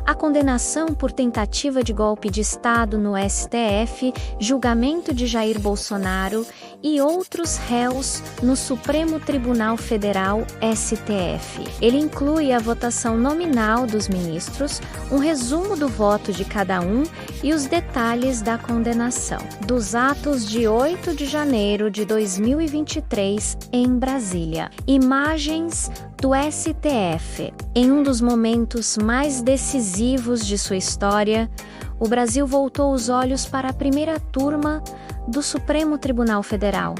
A condenação por tentativa de golpe de Estado no STF, julgamento de Jair Bolsonaro e outros réus no Supremo Tribunal Federal, STF. Ele inclui a votação nominal dos ministros, um resumo do voto de cada um e os detalhes da condenação. Dos atos de 8 de janeiro de 2023 em Brasília. Imagens do STF. Em um dos momentos mais decisivos de sua história, o Brasil voltou os olhos para a primeira turma do Supremo Tribunal Federal.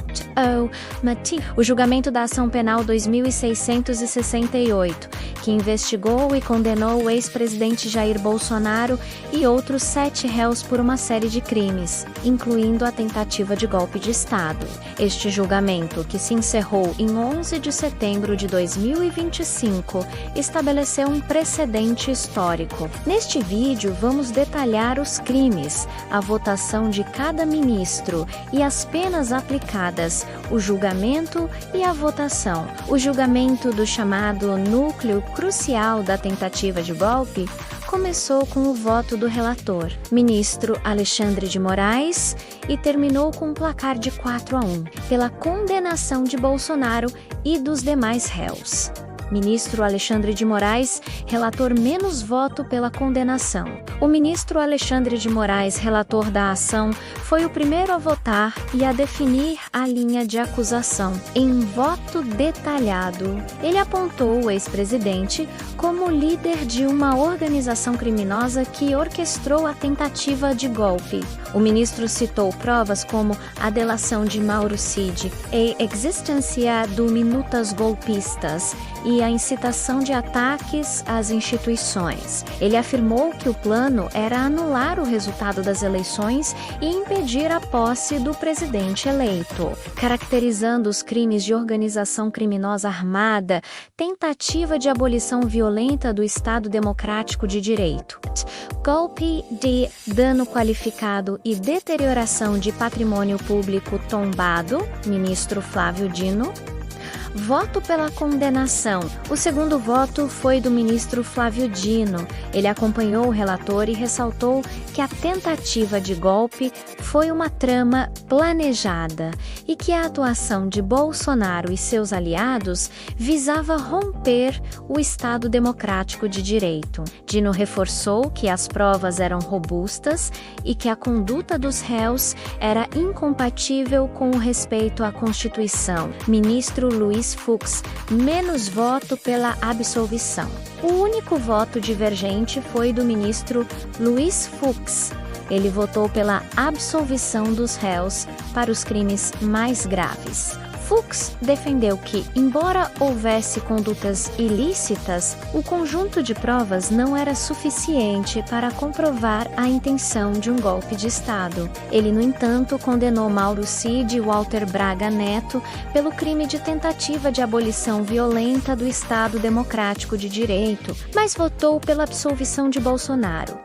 O julgamento da ação penal 2668, que investigou e condenou o ex-presidente Jair Bolsonaro e outros 7 réus por uma série de crimes, incluindo a tentativa de golpe de Estado. Este julgamento, que se encerrou em 11 de setembro de 2025, estabeleceu um precedente histórico. Neste vídeo, vamos detalhar os crimes, a votação de cada ministro e as penas aplicadas, o julgamento e a votação. O julgamento do chamado núcleo crucial da tentativa de golpe começou com o voto do relator, ministro Alexandre de Moraes, e terminou com um placar de 4-1, pela condenação de Bolsonaro e dos demais réus. Ministro Alexandre de Moraes, relator menos voto pela condenação. O ministro Alexandre de Moraes, relator da ação, foi o primeiro a votar e a definir a linha de acusação. Em voto detalhado, ele apontou o ex-presidente como líder de uma organização criminosa que orquestrou a tentativa de golpe. O ministro citou provas como a delação de Mauro Cid, a existência do minutas golpistas e a incitação de ataques às instituições. Ele afirmou que o plano era anular o resultado das eleições e impedir a posse do presidente eleito, caracterizando os crimes de organização criminosa armada, tentativa de abolição violenta do Estado Democrático de Direito, golpe de dano qualificado e deterioração de patrimônio público tombado, ministro Flávio Dino. Voto pela condenação. O segundo voto foi do ministro Flávio Dino. Ele acompanhou o relator e ressaltou que a tentativa de golpe foi uma trama planejada e que a atuação de Bolsonaro e seus aliados visava romper o Estado Democrático de Direito. Dino reforçou que as provas eram robustas e que a conduta dos réus era incompatível com o respeito à Constituição. Ministro Luiz Fux, menos voto pela absolvição. O único voto divergente foi do ministro Luiz Fux. Ele votou pela absolvição dos réus para os crimes mais graves. Fux defendeu que, embora houvesse condutas ilícitas, o conjunto de provas não era suficiente para comprovar a intenção de um golpe de Estado. Ele, no entanto, condenou Mauro Cid e Walter Braga Neto pelo crime de tentativa de abolição violenta do Estado Democrático de Direito, mas votou pela absolvição de Bolsonaro.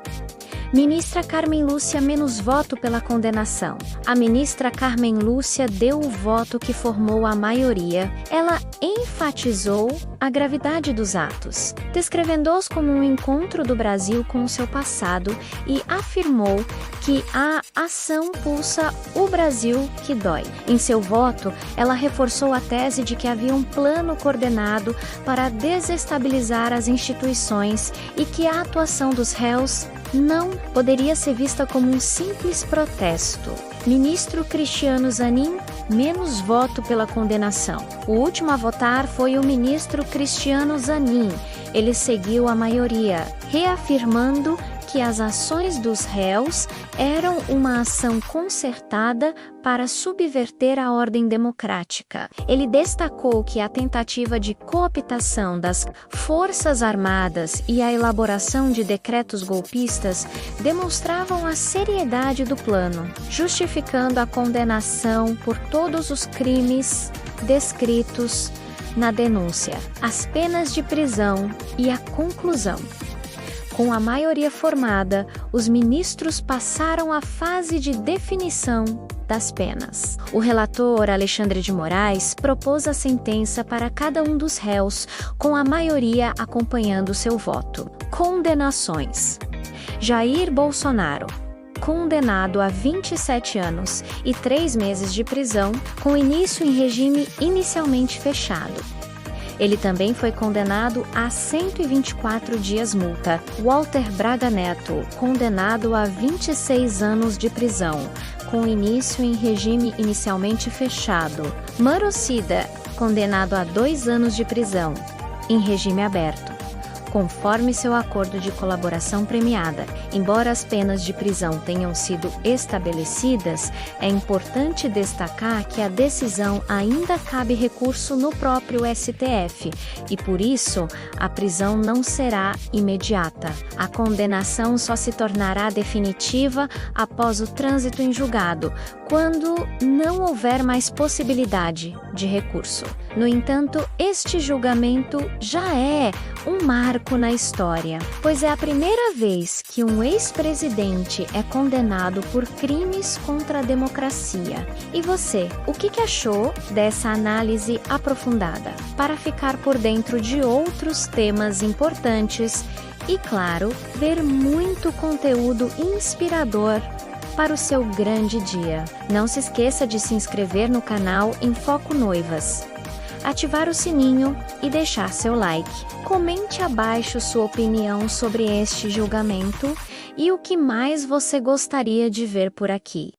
Ministra Carmen Lúcia menos voto pela condenação. A ministra Carmen Lúcia deu o voto que formou a maioria. Ela enfatizou a gravidade dos atos, descrevendo-os como um encontro do Brasil com o seu passado e afirmou que a ação pulsa o Brasil que dói. Em seu voto, ela reforçou a tese de que havia um plano coordenado para desestabilizar as instituições e que a atuação dos réus não poderia ser vista como um simples protesto. Ministro Cristiano Zanin, menos voto pela condenação. O último a votar foi o ministro Cristiano Zanin. Ele seguiu a maioria, reafirmando que as ações dos réus eram uma ação concertada para subverter a ordem democrática. Ele destacou que a tentativa de cooptação das Forças Armadas e a elaboração de decretos golpistas demonstravam a seriedade do plano, justificando a condenação por todos os crimes descritos na denúncia, as penas de prisão e a conclusão. Com a maioria formada, os ministros passaram à fase de definição das penas. O relator Alexandre de Moraes propôs a sentença para cada um dos réus, com a maioria acompanhando seu voto. Condenações: Jair Bolsonaro, condenado a 27 anos e 3 meses de prisão, com início em regime inicialmente fechado. Ele também foi condenado a 124 dias multa. Walter Braga Neto, condenado a 26 anos de prisão, com início em regime inicialmente fechado. Marocida, condenado a 2 anos de prisão, em regime aberto, conforme seu acordo de colaboração premiada. Embora as penas de prisão tenham sido estabelecidas, é importante destacar que a decisão ainda cabe recurso no próprio STF, e por isso a prisão não será imediata. A condenação só se tornará definitiva após o trânsito em julgado, quando não houver mais possibilidade de recurso. No entanto, este julgamento já é um marco na história, pois é a primeira vez que um ex-presidente é condenado por crimes contra a democracia. E você, o que achou dessa análise aprofundada? Para ficar por dentro de outros temas importantes e, claro, ver muito conteúdo inspirador para o seu grande dia. Não se esqueça de se inscrever no canal Em Foco Noivas, ativar o sininho e deixar seu like. Comente abaixo sua opinião sobre este julgamento e o que mais você gostaria de ver por aqui.